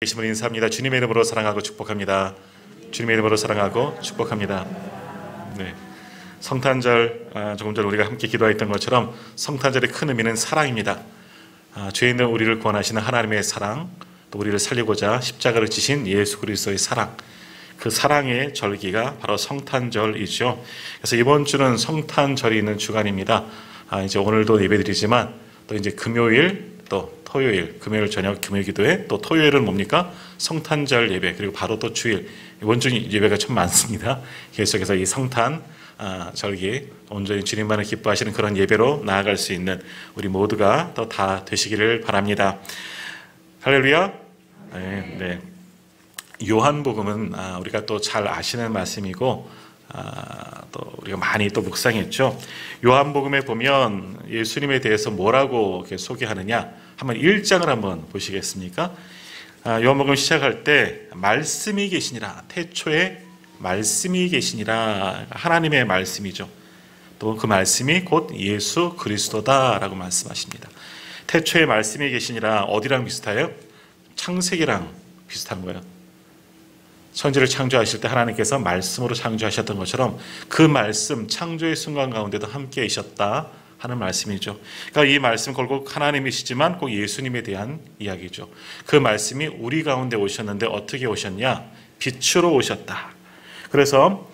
계심을 인사합니다. 주님의 이름으로 사랑하고 축복합니다. 주님의 이름으로 사랑하고 축복합니다. 네, 성탄절 조금 전 우리가 함께 기도했던 것처럼 성탄절의 큰 의미는 사랑입니다. 죄 있는 우리를 구원하시는 하나님의 사랑, 또 우리를 살리고자 십자가를 지신 예수 그리스도의 사랑, 그 사랑의 절기가 바로 성탄절이죠. 그래서 이번 주는 성탄절이 있는 주간입니다. 이제 오늘도 예배드리지만 또 이제 금요일 또 토요일, 금요일 저녁 금요 기도회, 또 토요일은 뭡니까? 성탄절 예배, 그리고 바로 또 주일, 이번 주 예배가 참 많습니다. 계속해서 이 성탄 절기, 온전히 주님만을 기뻐하시는 그런 예배로 나아갈 수 있는 우리 모두가 또 다 되시기를 바랍니다. 할렐루야. 네. 요한복음은 우리가 또 잘 아시는 말씀이고 또 우리가 많이 또 묵상했죠. 요한복음에 보면 예수님에 대해서 뭐라고 이렇게 소개하느냐, 한번 1장을 한번 보시겠습니까? 요한복음 시작할 때 말씀이 계시니라, 태초에 말씀이 계시니라, 하나님의 말씀이죠. 또 그 말씀이 곧 예수 그리스도다라고 말씀하십니다. 태초에 말씀이 계시니라, 어디랑 비슷해요? 창세기랑 비슷한 거예요. 천지를 창조하실 때 하나님께서 말씀으로 창조하셨던 것처럼 그 말씀, 창조의 순간 가운데도 함께 계셨다 하는 말씀이죠. 그러니까 이 말씀 결국 하나님이시지만 꼭 예수님에 대한 이야기죠. 그 말씀이 우리 가운데 오셨는데 어떻게 오셨냐? 빛으로 오셨다. 그래서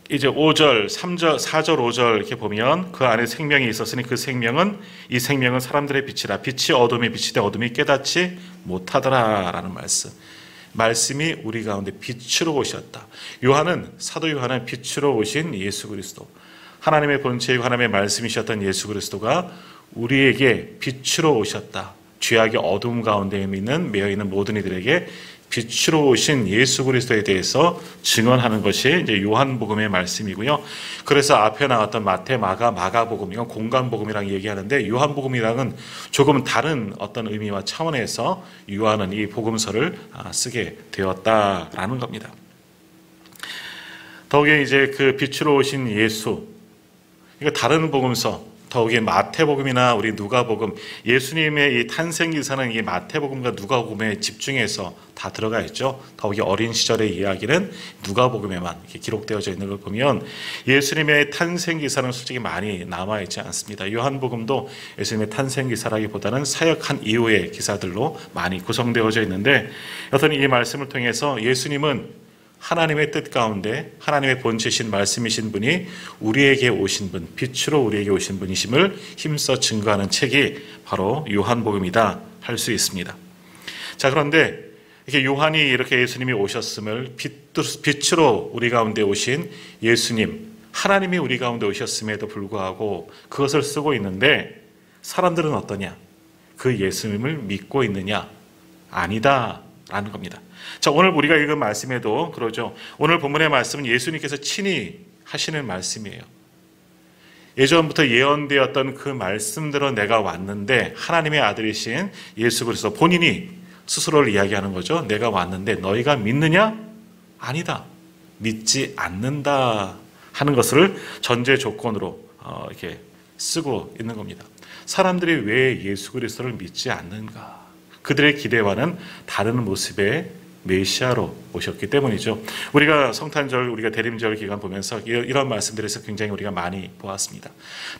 이제 5절, 3절, 4절, 5절 이렇게 보면 그 안에 생명이 있었으니 그 생명은, 이 생명은 사람들의 빛이라. 빛이 어둠에 비치되 어둠이 깨닫지 못하더라라는 말씀. 말씀이 우리 가운데 빛으로 오셨다. 사도 요한은 빛으로 오신 예수 그리스도, 하나님의 본체이고 하나님의 말씀이셨던 예수 그리스도가 우리에게 빛으로 오셨다. 죄악의 어둠 가운데 매여 있는 모든 이들에게 빛으로 오신 예수 그리스도에 대해서 증언하는 것이 이제 요한복음의 말씀이고요. 그래서 앞에 나왔던 마태, 마가복음, 이건 공간복음이랑 얘기하는데 요한복음이랑은 조금 다른 어떤 의미와 차원에서 요한은 이 복음서를 쓰게 되었다라는 겁니다. 더욱이 이제 그 빛으로 오신 예수, 이거 다른 복음서, 더욱이 마태복음이나 우리 누가복음, 예수님의 이 탄생 기사는 이 마태복음과 누가복음에 집중해서 다 들어가 있죠. 더욱이 어린 시절의 이야기는 누가복음에만 이렇게 기록되어져 있는 걸 보면 예수님의 탄생 기사는 솔직히 많이 남아 있지 않습니다. 요한복음도 예수님의 탄생 기사라기보다는 사역한 이후의 기사들로 많이 구성되어져 있는데, 여튼 이 말씀을 통해서 예수님은 하나님의 뜻 가운데 하나님의 본체신 말씀이신 분이 우리에게 오신 분, 빛으로 우리에게 오신 분이심을 힘써 증거하는 책이 바로 요한복음이다 할 수 있습니다. 자, 그런데 이렇게 요한이 이렇게 예수님이 오셨음을 빛으로 우리 가운데 오신 예수님, 하나님이 우리 가운데 오셨음에도 불구하고 그것을 쓰고 있는데 사람들은 어떠냐? 그 예수님을 믿고 있느냐? 아니다 라는 겁니다. 자, 오늘 우리가 읽은 말씀에도 그러죠. 오늘 본문의 말씀은 예수님께서 친히 하시는 말씀이에요. 예전부터 예언되었던 그 말씀대로 내가 왔는데, 하나님의 아들이신 예수 그리스도 본인이 스스로를 이야기하는 거죠. 내가 왔는데 너희가 믿느냐? 아니다. 믿지 않는다 하는 것을 전제 조건으로 이렇게 쓰고 있는 겁니다. 사람들이 왜 예수 그리스도를 믿지 않는가? 그들의 기대와는 다른 모습의 메시아로 오셨기 때문이죠. 우리가 성탄절, 우리가 대림절 기간 보면서 이런 말씀들에서 굉장히 우리가 많이 보았습니다.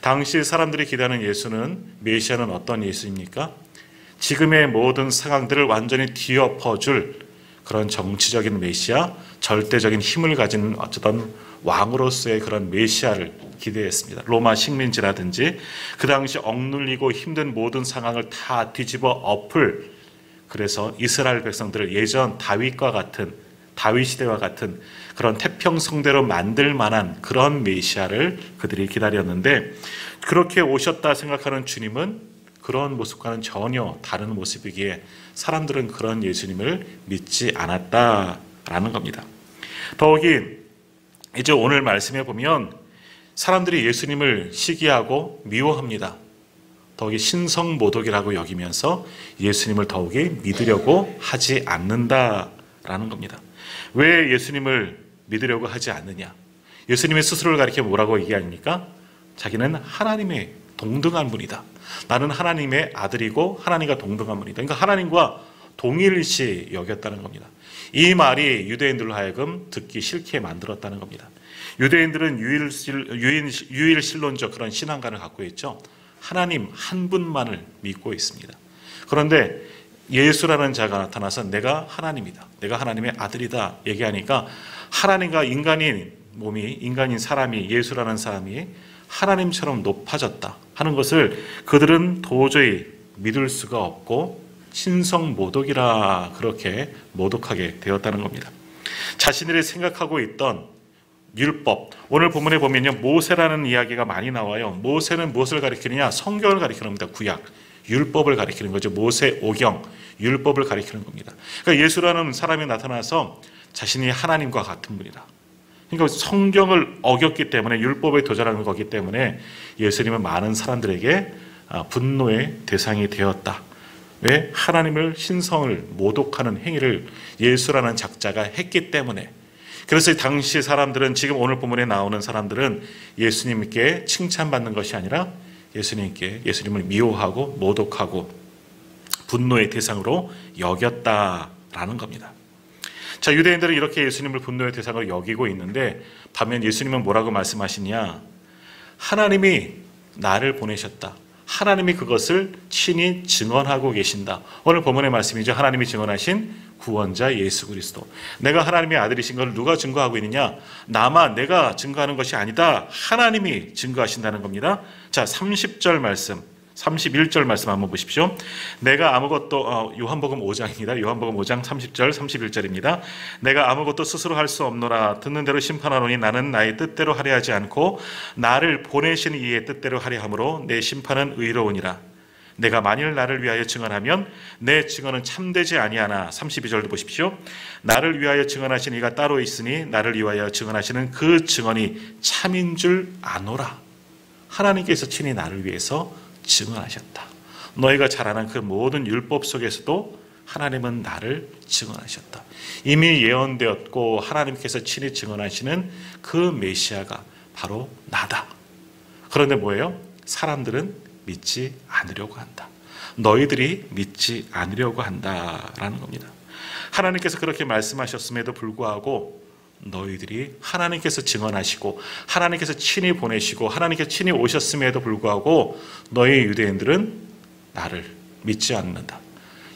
당시 사람들이 기대하는 예수는, 메시아는 어떤 예수입니까? 지금의 모든 상황들을 완전히 뒤엎어줄 그런 정치적인 메시아, 절대적인 힘을 가진 어쩌던 왕으로서의 그런 메시아를 기대했습니다. 로마 식민지라든지 그 당시 억눌리고 힘든 모든 상황을 다 뒤집어 엎을, 그래서 이스라엘 백성들을 예전 다윗과 같은, 다윗 시대와 같은 그런 태평성대로 만들 만한 그런 메시아를 그들이 기다렸는데, 그렇게 오셨다 생각하는 주님은 그런 모습과는 전혀 다른 모습이기에 사람들은 그런 예수님을 믿지 않았다라는 겁니다. 더욱이 이제 오늘 말씀에 보면 사람들이 예수님을 시기하고 미워합니다. 더욱이 신성모독이라고 여기면서 예수님을 더욱이 믿으려고 하지 않는다라는 겁니다. 왜 예수님을 믿으려고 하지 않느냐? 예수님의 스스로를 가리켜 뭐라고 얘기합니까? 자기는 하나님의 동등한 분이다. 나는 하나님의 아들이고 하나님과 동등한 분이다. 그러니까 하나님과 동일시 여겼다는 겁니다. 이 말이 유대인들로 하여금 듣기 싫게 만들었다는 겁니다. 유대인들은 유일신론적 그런 신앙관을 갖고 있죠. 하나님 한 분만을 믿고 있습니다. 그런데 예수라는 자가 나타나서 내가 하나님이다, 내가 하나님의 아들이다 얘기하니까 하나님과 인간인 몸이, 인간인 사람이, 예수라는 사람이 하나님처럼 높아졌다 하는 것을 그들은 도저히 믿을 수가 없고 신성모독이라 그렇게 모독하게 되었다는 겁니다. 자신들이 생각하고 있던 율법, 오늘 본문에 보면요, 모세라는 이야기가 많이 나와요. 모세는 무엇을 가리키느냐? 성경을 가리키는 겁니다. 구약, 율법을 가리키는 거죠. 모세 오경, 율법을 가리키는 겁니다. 그러니까 예수라는 사람이 나타나서 자신이 하나님과 같은 분이다, 그러니까 성경을 어겼기 때문에, 율법에 도전하는 거기 때문에 예수님은 많은 사람들에게 분노의 대상이 되었다. 왜? 하나님을, 신성을 모독하는 행위를 예수라는 작자가 했기 때문에. 그래서 당시 사람들은, 지금 오늘 본문에 나오는 사람들은 예수님께 칭찬받는 것이 아니라 예수님을 미워하고 모독하고 분노의 대상으로 여겼다라는 겁니다. 자, 유대인들은 이렇게 예수님을 분노의 대상으로 여기고 있는데, 반면 예수님은 뭐라고 말씀하시냐? 하나님이 나를 보내셨다, 하나님이 그것을 친히 증언하고 계신다. 오늘 본문의 말씀이죠. 하나님이 증언하신 구원자 예수 그리스도, 내가 하나님의 아들이신 것을 누가 증거하고 있느냐? 나만, 내가 증거하는 것이 아니다, 하나님이 증거하신다는 겁니다. 자, 30절 말씀, 31절 말씀 한번 보십시오. 내가 아무것도, 요한복음 5장입니다. 요한복음 5장 30절 31절입니다. 내가 아무것도 스스로 할 수 없노라. 듣는 대로 심판하노니 나는 나의 뜻대로 하려 하지 않고 나를 보내신 이의 뜻대로 하려 함으로 내 심판은 의로우니라. 내가 만일 나를 위하여 증언하면 내 증언은 참되지 아니하나. 32절도 보십시오. 나를 위하여 증언하신 이가 따로 있으니 나를 위하여 증언하시는 그 증언이 참인 줄 아노라. 하나님께서 친히 나를 위해서 증언하셨다. 너희가 잘 아는 그 모든 율법 속에서도 하나님은 나를 증언하셨다. 이미 예언되었고 하나님께서 친히 증언하시는 그 메시아가 바로 나다. 그런데 뭐예요? 사람들은 믿지 않으려고 한다. 너희들이 믿지 않으려고 한다라는 겁니다. 하나님께서 그렇게 말씀하셨음에도 불구하고 너희들이, 하나님께서 증언하시고 하나님께서 친히 보내시고 하나님께서 친히 오셨음에도 불구하고 너희 유대인들은 나를 믿지 않는다.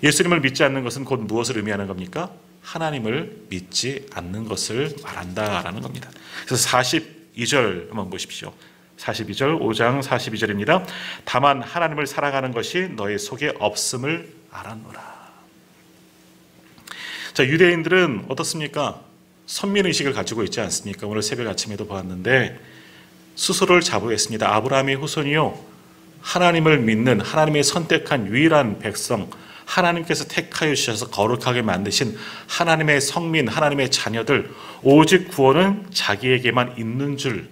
예수님을 믿지 않는 것은 곧 무엇을 의미하는 겁니까? 하나님을 믿지 않는 것을 말한다라는 겁니다. 그래서 42절 한번 보십시오. 42절, 5장 42절입니다. 다만 하나님을 사랑하는 것이 너희 속에 없음을 알았노라. 자, 유대인들은 어떻습니까? 선민의식을 가지고 있지 않습니까? 오늘 새벽 아침에도 보았는데 스스로를 자부했습니다. 아브라함의 후손이요, 하나님을 믿는, 하나님의 선택한 유일한 백성, 하나님께서 택하여 주셔서 거룩하게 만드신 하나님의 성민, 하나님의 자녀들, 오직 구원은 자기에게만 있는 줄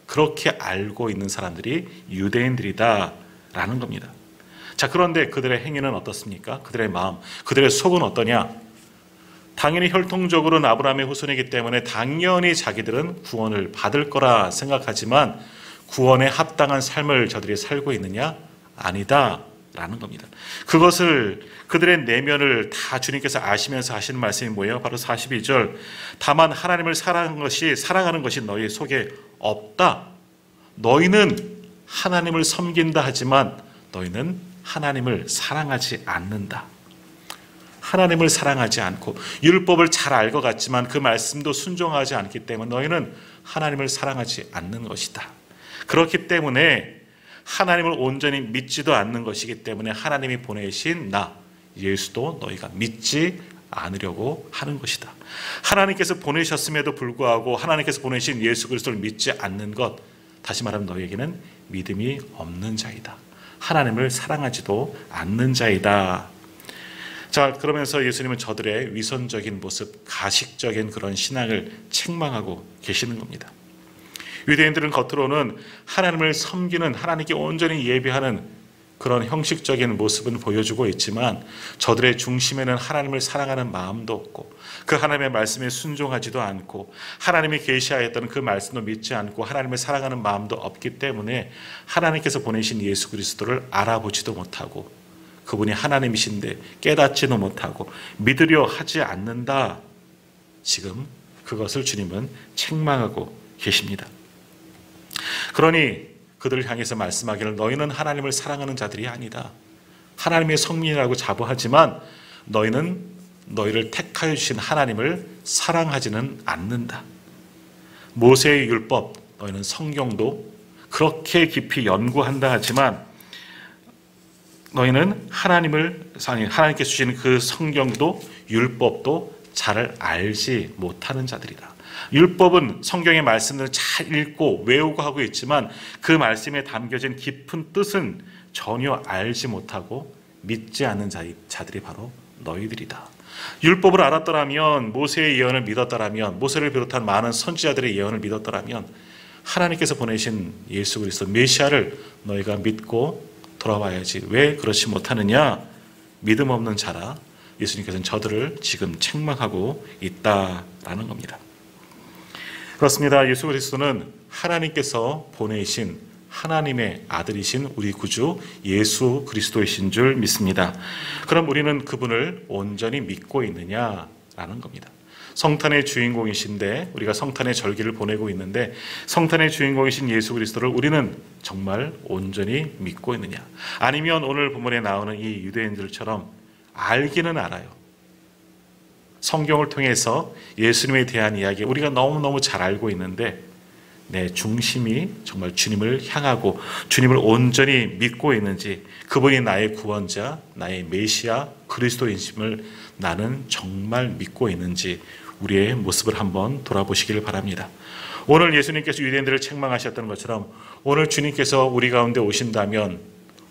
그렇게 알고 있는 사람들이 유대인들이다라는 겁니다. 자, 그런데 그들의 행위는 어떻습니까? 그들의 마음, 그들의 속은 어떠냐? 당연히 혈통적으로는 아브라함의 후손이기 때문에 당연히 자기들은 구원을 받을 거라 생각하지만 구원에 합당한 삶을 저들이 살고 있느냐? 아니다라는 겁니다. 그것을, 그들의 내면을 다 주님께서 아시면서 하시는 말씀이 뭐예요? 바로 42절. 다만 하나님을 사랑하는 것이 너희 속에 없다. 너희는 하나님을 섬긴다 하지만 너희는 하나님을 사랑하지 않는다. 하나님을 사랑하지 않고 율법을 잘 알 것 같지만 그 말씀도 순종하지 않기 때문에 너희는 하나님을 사랑하지 않는 것이다. 그렇기 때문에 하나님을 온전히 믿지도 않는 것이기 때문에 하나님이 보내신 나 예수도 너희가 믿지 않으려고 하는 것이다. 하나님께서 보내셨음에도 불구하고 하나님께서 보내신 예수 그리스도를 믿지 않는 것, 다시 말하면 너희에게는 믿음이 없는 자이다. 하나님을 사랑하지도 않는 자이다. 자, 그러면서 예수님은 저들의 위선적인 모습, 가식적인 그런 신앙을 책망하고 계시는 겁니다. 유대인들은 겉으로는 하나님을 섬기는, 하나님께 온전히 예배하는 그런 형식적인 모습은 보여주고 있지만 저들의 중심에는 하나님을 사랑하는 마음도 없고 그 하나님의 말씀에 순종하지도 않고 하나님이 계시하였던 그 말씀도 믿지 않고 하나님을 사랑하는 마음도 없기 때문에 하나님께서 보내신 예수 그리스도를 알아보지도 못하고 그분이 하나님이신데 깨닫지도 못하고 믿으려 하지 않는다. 지금 그것을 주님은 책망하고 계십니다. 그러니 그들을 향해서 말씀하기를 너희는 하나님을 사랑하는 자들이 아니다. 하나님의 성민이라고 자부하지만 너희는 너희를 택하여 주신 하나님을 사랑하지는 않는다. 모세의 율법, 너희는 성경도 그렇게 깊이 연구한다 하지만 너희는 하나님께서 주신 그 성경도 율법도 잘 알지 못하는 자들이다. 율법은 성경의 말씀을 잘 읽고 외우고 하고 있지만 그 말씀에 담겨진 깊은 뜻은 전혀 알지 못하고 믿지 않는 자들이 바로 너희들이다. 율법을 알았더라면, 모세의 예언을 믿었더라면, 모세를 비롯한 많은 선지자들의 예언을 믿었더라면 하나님께서 보내신 예수 그리스도 메시아를 너희가 믿고 돌아와야지. 왜 그렇지 못하느냐? 믿음 없는 자라. 예수님께서는 저들을 지금 책망하고 있다라는 겁니다. 그렇습니다. 예수 그리스도는 하나님께서 보내신 하나님의 아들이신 우리 구주 예수 그리스도이신 줄 믿습니다. 그럼 우리는 그분을 온전히 믿고 있느냐라는 겁니다. 성탄의 주인공이신데 우리가 성탄의 절기를 보내고 있는데 성탄의 주인공이신 예수 그리스도를 우리는 정말 온전히 믿고 있느냐? 아니면 오늘 본문에 나오는 이 유대인들처럼 알기는 알아요. 성경을 통해서 예수님에 대한 이야기 우리가 너무너무 잘 알고 있는데 내 중심이 정말 주님을 향하고 주님을 온전히 믿고 있는지, 그분이 나의 구원자, 나의 메시아 그리스도인심을 나는 정말 믿고 있는지 우리의 모습을 한번 돌아보시기를 바랍니다. 오늘 예수님께서 유대인들을 책망하셨던 것처럼 오늘 주님께서 우리 가운데 오신다면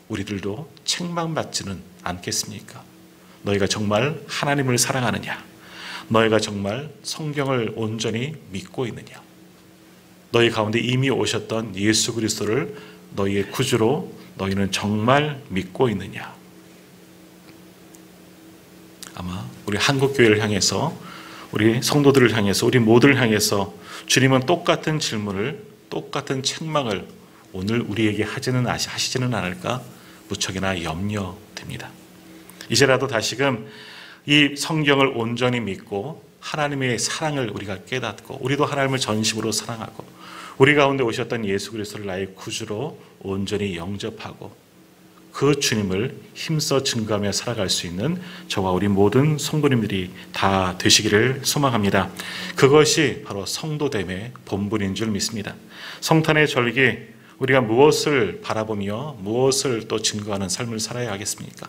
우리들도 책망받지는 않겠습니까? 너희가 정말 하나님을 사랑하느냐? 너희가 정말 성경을 온전히 믿고 있느냐? 너희 가운데 이미 오셨던 예수 그리스도를 너희의 구주로 너희는 정말 믿고 있느냐? 아마 우리 한국교회를 향해서, 우리 성도들을 향해서, 우리 모두를 향해서 주님은 똑같은 질문을, 똑같은 책망을 오늘 우리에게 하시지는 않을까 무척이나 염려됩니다. 이제라도 다시금 이 성경을 온전히 믿고 하나님의 사랑을 우리가 깨닫고 우리도 하나님을 전심으로 사랑하고 우리 가운데 오셨던 예수 그리스도를 나의 구주로 온전히 영접하고 그 주님을 힘써 증거하며 살아갈 수 있는 저와 우리 모든 성도님들이 다 되시기를 소망합니다. 그것이 바로 성도됨의 본분인 줄 믿습니다. 성탄의 절기, 우리가 무엇을 바라보며 무엇을 또 증거하는 삶을 살아야 하겠습니까?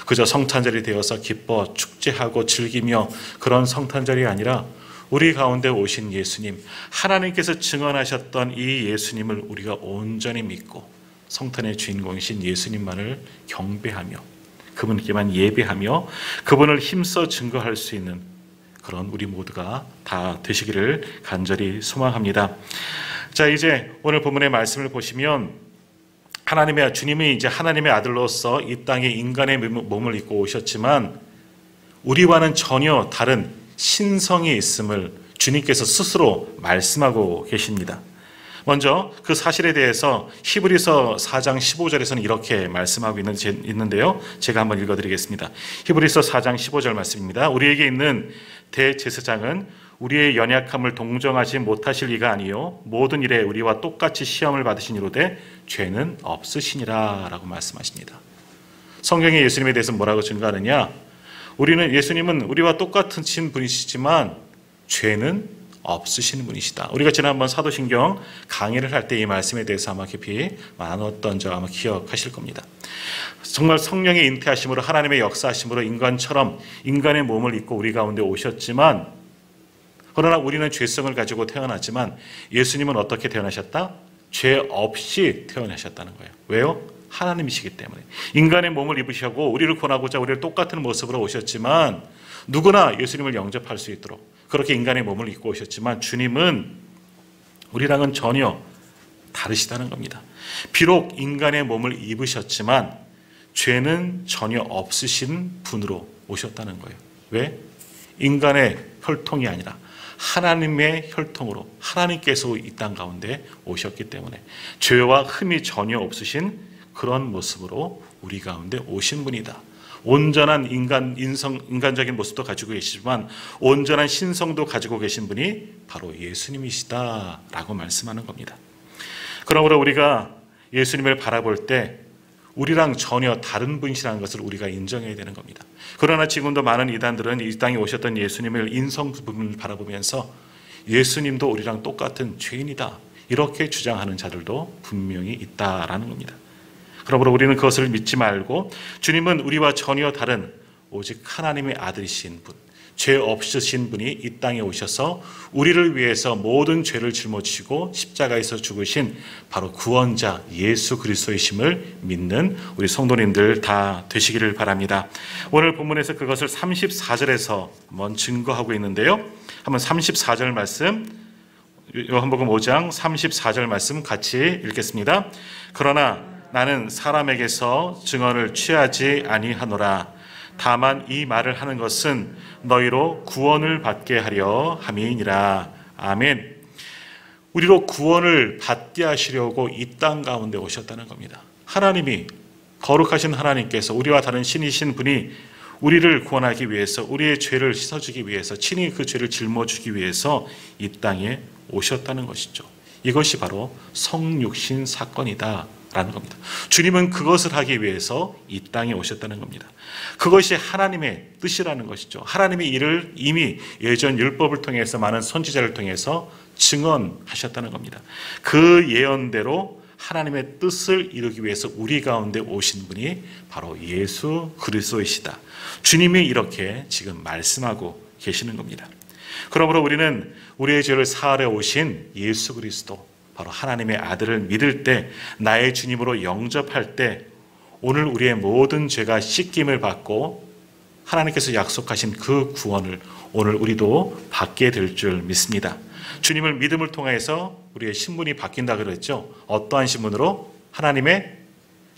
그저 성탄절이 되어서 기뻐 축제하고 즐기며 그런 성탄절이 아니라 우리 가운데 오신 예수님, 하나님께서 증언하셨던 이 예수님을 우리가 온전히 믿고 성탄의 주인공이신 예수님만을 경배하며 그분께만 예배하며 그분을 힘써 증거할 수 있는 그런 우리 모두가 다 되시기를 간절히 소망합니다. 자, 이제 오늘 본문의 말씀을 보시면 주님이 이제 하나님의 아들로서 이 땅에 인간의 몸을 입고 오셨지만 우리와는 전혀 다른 신성이 있음을 주님께서 스스로 말씀하고 계십니다. 먼저 그 사실에 대해서 히브리서 4장 15절에서는 이렇게 말씀하고 있는데요. 제가 한번 읽어드리겠습니다. 히브리서 4장 15절 말씀입니다. 우리에게 있는 대제사장은 우리의 연약함을 동정하지 못하실 이가 아니요 모든 일에 우리와 똑같이 시험을 받으시니로되 죄는 없으시니라 라고 말씀하십니다. 성경에 예수님에 대해서 뭐라고 증거하느냐? 예수님은 우리와 똑같으신 분이시지만 죄는 없으신 분이시다. 우리가 지난번 사도신경 강의를 할 때 이 말씀에 대해서 아마 깊이 나눴던 점 아마 기억하실 겁니다. 정말 성령의 잉태하심으로 하나님의 역사하심으로 인간처럼 인간의 몸을 입고 우리 가운데 오셨지만 그러나 우리는 죄성을 가지고 태어났지만 예수님은 어떻게 태어나셨다? 죄 없이 태어나셨다는 거예요. 왜요? 하나님이시기 때문에. 인간의 몸을 입으시고 우리를 구원하고자 우리를 똑같은 모습으로 오셨지만 누구나 예수님을 영접할 수 있도록 그렇게 인간의 몸을 입고 오셨지만 주님은 우리랑은 전혀 다르시다는 겁니다. 비록 인간의 몸을 입으셨지만 죄는 전혀 없으신 분으로 오셨다는 거예요. 왜? 인간의 혈통이 아니라 하나님의 혈통으로 하나님께서 이 땅 가운데 오셨기 때문에 죄와 흠이 전혀 없으신 그런 모습으로 우리 가운데 오신 분이다. 온전한 인간적인 모습도 가지고 계시지만 온전한 신성도 가지고 계신 분이 바로 예수님이시다라고 말씀하는 겁니다. 그러므로 우리가 예수님을 바라볼 때 우리랑 전혀 다른 분이시라는 것을 우리가 인정해야 되는 겁니다. 그러나 지금도 많은 이단들은 이 땅에 오셨던 예수님을 인성 부분을 바라보면서 예수님도 우리랑 똑같은 죄인이다, 이렇게 주장하는 자들도 분명히 있다라는 겁니다. 그러므로 우리는 그것을 믿지 말고 주님은 우리와 전혀 다른 오직 하나님의 아들이신 분, 죄 없으신 분이 이 땅에 오셔서 우리를 위해서 모든 죄를 짊어지시고 십자가에서 죽으신 바로 구원자 예수 그리스도이심을 믿는 우리 성도님들 다 되시기를 바랍니다. 오늘 본문에서 그것을 34절에서 한번 증거하고 있는데요. 한번 34절 말씀, 요한복음 5장 34절 말씀 같이 읽겠습니다. 그러나 나는 사람에게서 증언을 취하지 아니하노라. 다만 이 말을 하는 것은 너희로 구원을 받게 하려 함이니라. 아멘. 우리로 구원을 받게 하시려고 이 땅 가운데 오셨다는 겁니다. 하나님이, 거룩하신 하나님께서, 우리와 다른 신이신 분이 우리를 구원하기 위해서, 우리의 죄를 씻어주기 위해서, 친히 그 죄를 짊어주기 위해서 이 땅에 오셨다는 것이죠. 이것이 바로 성육신 사건이다 라는 겁니다. 주님은 그것을 하기 위해서 이 땅에 오셨다는 겁니다. 그것이 하나님의 뜻이라는 것이죠. 하나님의 일을 이미 예전 율법을 통해서, 많은 선지자를 통해서 증언하셨다는 겁니다. 그 예언대로 하나님의 뜻을 이루기 위해서 우리 가운데 오신 분이 바로 예수 그리스도이시다. 주님이 이렇게 지금 말씀하고 계시는 겁니다. 그러므로 우리는 우리의 죄를 사하려 오신 예수 그리스도, 바로 하나님의 아들을 믿을 때, 나의 주님으로 영접할 때 오늘 우리의 모든 죄가 씻김을 받고 하나님께서 약속하신 그 구원을 오늘 우리도 받게 될 줄 믿습니다. 주님을 믿음을 통해서 우리의 신분이 바뀐다 그랬죠. 어떠한 신분으로? 하나님의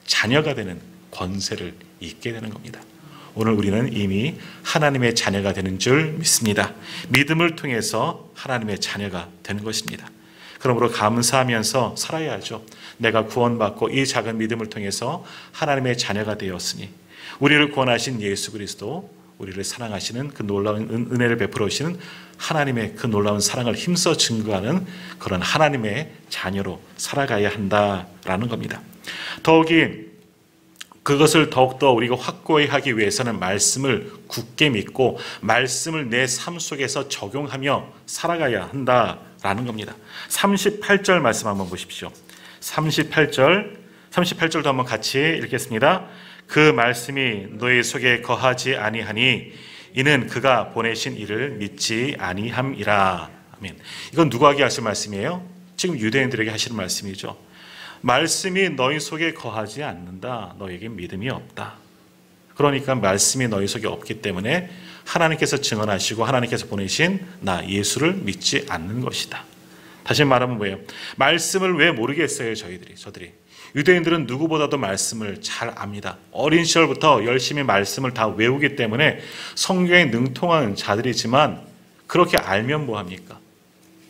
자녀가 되는 권세를 잊게 되는 겁니다. 오늘 우리는 이미 하나님의 자녀가 되는 줄 믿습니다. 믿음을 통해서 하나님의 자녀가 되는 것입니다. 그러므로 감사하면서 살아야죠. 내가 구원받고 이 작은 믿음을 통해서 하나님의 자녀가 되었으니, 우리를 구원하신 예수 그리스도, 우리를 사랑하시는 그 놀라운 은혜를 베풀어 오시는 하나님의 그 놀라운 사랑을 힘써 증거하는 그런 하나님의 자녀로 살아가야 한다라는 겁니다. 더욱이 그것을 더욱더 우리가 확고히 하기 위해서는 말씀을 굳게 믿고 말씀을 내 삶 속에서 적용하며 살아가야 한다라는 겁니다. 38절 말씀 한번 보십시오. 38절도 한번 같이 읽겠습니다. 그 말씀이 너희 속에 거하지 아니하니 이는 그가 보내신 이를 믿지 아니함이라. 아멘. 이건 누구에게 하실 말씀이에요? 지금 유대인들에게 하시는 말씀이죠. 말씀이 너희 속에 거하지 않는다. 너에게 믿음이 없다. 그러니까 말씀이 너희 속에 없기 때문에 하나님께서 증언하시고 하나님께서 보내신 나 예수를 믿지 않는 것이다. 다시 말하면 뭐예요? 말씀을 왜 모르겠어요? 저들이. 유대인들은 누구보다도 말씀을 잘 압니다. 어린 시절부터 열심히 말씀을 다 외우기 때문에 성경에 능통한 자들이지만 그렇게 알면 뭐합니까?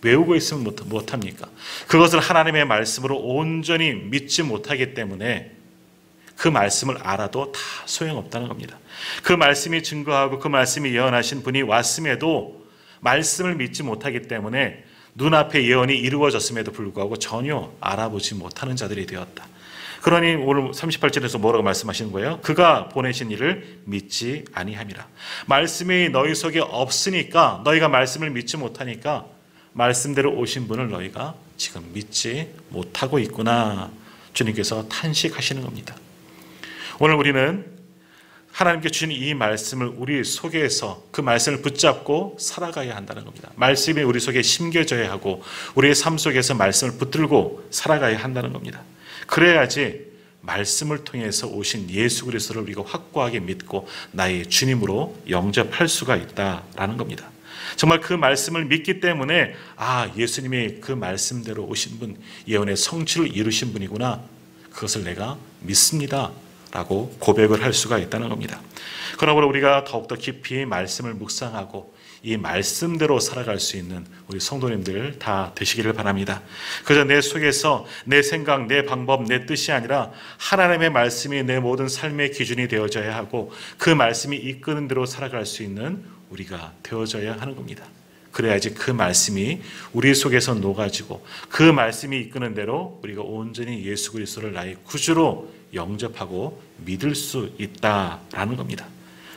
외우고 있으면 못합니까? 그것을 하나님의 말씀으로 온전히 믿지 못하기 때문에 그 말씀을 알아도 다 소용없다는 겁니다. 그 말씀이 증거하고 그 말씀이 예언하신 분이 왔음에도 말씀을 믿지 못하기 때문에 눈앞에 예언이 이루어졌음에도 불구하고 전혀 알아보지 못하는 자들이 되었다. 그러니 오늘 38절에서 뭐라고 말씀하시는 거예요? 그가 보내신 이를 믿지 아니함이라. 말씀이 너희 속에 없으니까, 너희가 말씀을 믿지 못하니까 말씀대로 오신 분을 너희가 지금 믿지 못하고 있구나. 주님께서 탄식하시는 겁니다. 오늘 우리는 하나님께 주신 이 말씀을 우리 속에서 그 말씀을 붙잡고 살아가야 한다는 겁니다. 말씀이 우리 속에 심겨져야 하고 우리의 삶 속에서 말씀을 붙들고 살아가야 한다는 겁니다. 그래야지 말씀을 통해서 오신 예수 그리스도를 우리가 확고하게 믿고 나의 주님으로 영접할 수가 있다라는 겁니다. 정말 그 말씀을 믿기 때문에 예수님이 그 말씀대로 오신 분, 예언의 성취를 이루신 분이구나, 그것을 내가 믿습니다 라고 고백을 할 수가 있다는 겁니다. 그러므로 우리가 더욱더 깊이 말씀을 묵상하고 이 말씀대로 살아갈 수 있는 우리 성도님들 다 되시기를 바랍니다. 그저 내 속에서 내 생각, 내 방법, 내 뜻이 아니라 하나님의 말씀이 내 모든 삶의 기준이 되어져야 하고 그 말씀이 이끄는 대로 살아갈 수 있는 우리가 되어져야 하는 겁니다. 그래야지 그 말씀이 우리 속에서 녹아지고 그 말씀이 이끄는 대로 우리가 온전히 예수 그리스도를 나의 구주로 영접하고 믿을 수 있다라는 겁니다.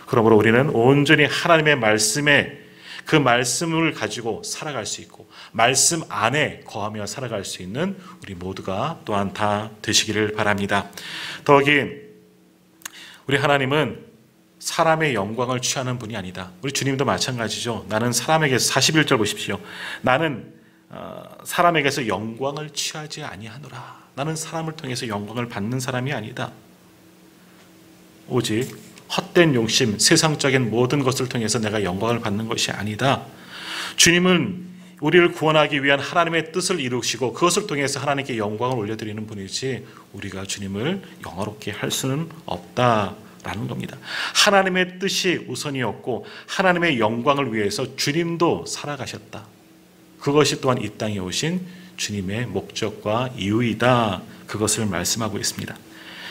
그러므로 우리는 온전히 하나님의 말씀에 그 말씀을 가지고 살아갈 수 있고 말씀 안에 거하며 살아갈 수 있는 우리 모두가 또한 다 되시기를 바랍니다. 더욱이 우리 하나님은 사람의 영광을 취하는 분이 아니다. 우리 주님도 마찬가지죠. 나는 사람에게서 41절 보십시오. 나는 사람에게서 영광을 취하지 아니하노라. 나는 사람을 통해서 영광을 받는 사람이 아니다. 오직 헛된 욕심, 세상적인 모든 것을 통해서 내가 영광을 받는 것이 아니다. 주님은 우리를 구원하기 위한 하나님의 뜻을 이루시고 그것을 통해서 하나님께 영광을 올려드리는 분이지 우리가 주님을 영화롭게 할 수는 없다라는 겁니다. 하나님의 뜻이 우선이었고 하나님의 영광을 위해서 주님도 살아가셨다. 그것이 또한 이 땅에 오신 주님의 목적과 이유이다. 그것을 말씀하고 있습니다.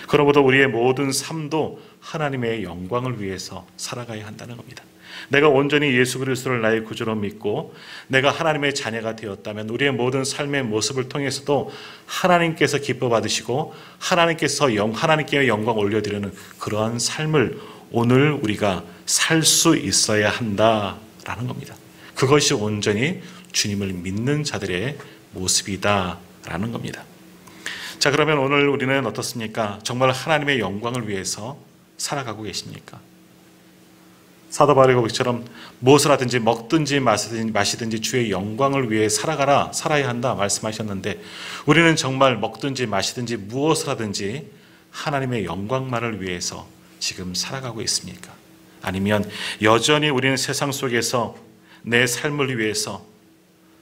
그러므로 우리의 모든 삶도 하나님의 영광을 위해서 살아가야 한다는 겁니다. 내가 온전히 예수 그리스도를 나의 구주로 믿고 내가 하나님의 자녀가 되었다면 우리의 모든 삶의 모습을 통해서도 하나님께서 기뻐 받으시고 하나님께 영광 올려드리는 그러한 삶을 오늘 우리가 살 수 있어야 한다라는 겁니다. 그것이 온전히 주님을 믿는 자들의 모습이다라는 겁니다. 자, 그러면 오늘 우리는 어떻습니까? 정말 하나님의 영광을 위해서 살아가고 계십니까? 사도 바울이 거기처럼 무엇을 하든지 먹든지 마시든지 주의 영광을 위해 살아야 한다 말씀하셨는데 우리는 정말 먹든지 마시든지 무엇을 하든지 하나님의 영광만을 위해서 지금 살아가고 있습니까? 아니면 여전히 우리는 세상 속에서 내 삶을 위해서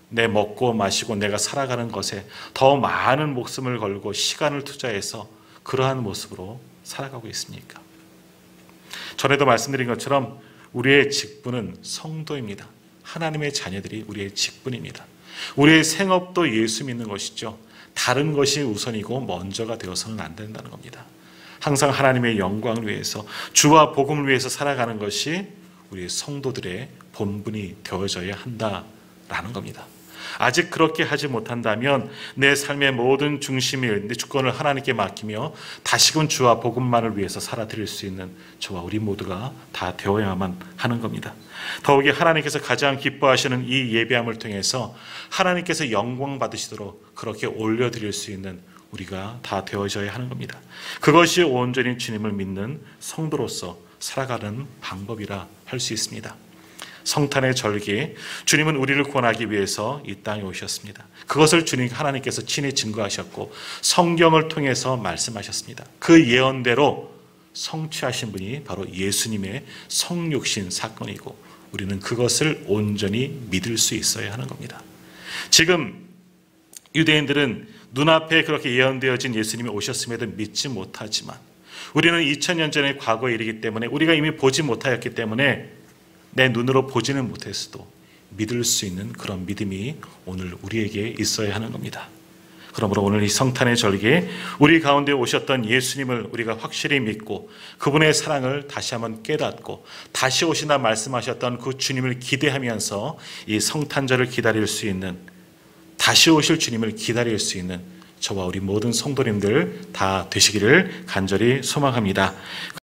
내 먹고 마시고 내가 살아가는 것에 더 많은 목숨을 걸고 시간을 투자해서 그러한 모습으로 살아가고 있습니까? 전에도 말씀드린 것처럼 우리의 직분은 성도입니다. 하나님의 자녀들이 우리의 직분입니다. 우리의 생업도 예수 믿는 것이죠. 다른 것이 우선이고 먼저가 되어서는 안 된다는 겁니다. 항상 하나님의 영광을 위해서 주와 복음을 위해서 살아가는 것이 우리 성도들의 본분이 되어져야 한다라는 겁니다. 아직 그렇게 하지 못한다면 내 삶의 모든 중심을 내 주권을 하나님께 맡기며 다시금 주와 복음만을 위해서 살아드릴 수 있는 저와 우리 모두가 다 되어야만 하는 겁니다. 더욱이 하나님께서 가장 기뻐하시는 이 예배함을 통해서 하나님께서 영광 받으시도록 그렇게 올려드릴 수 있는 우리가 다 되어져야 하는 겁니다. 그것이 온전히 주님을 믿는 성도로서 살아가는 방법이라 할 수 있습니다. 성탄의 절기, 주님은 우리를 구원하기 위해서 이 땅에 오셨습니다. 그것을 주님 하나님께서 친히 증거하셨고 성경을 통해서 말씀하셨습니다. 그 예언대로 성취하신 분이 바로 예수님의 성육신 사건이고 우리는 그것을 온전히 믿을 수 있어야 하는 겁니다. 지금 유대인들은 눈앞에 그렇게 예언되어진 예수님이 오셨음에도 믿지 못하지만 우리는 2000년 전의 과거의 일이기 때문에 우리가 이미 보지 못하였기 때문에 내 눈으로 보지는 못했어도 믿을 수 있는 그런 믿음이 오늘 우리에게 있어야 하는 겁니다. 그러므로 오늘 이 성탄의 절기에 우리 가운데 오셨던 예수님을 우리가 확실히 믿고 그분의 사랑을 다시 한번 깨닫고 다시 오시나 말씀하셨던 그 주님을 기대하면서 이 성탄절을 기다릴 수 있는 다시 오실 주님을 기다릴 수 있는 저와 우리 모든 성도님들 다 되시기를 간절히 소망합니다.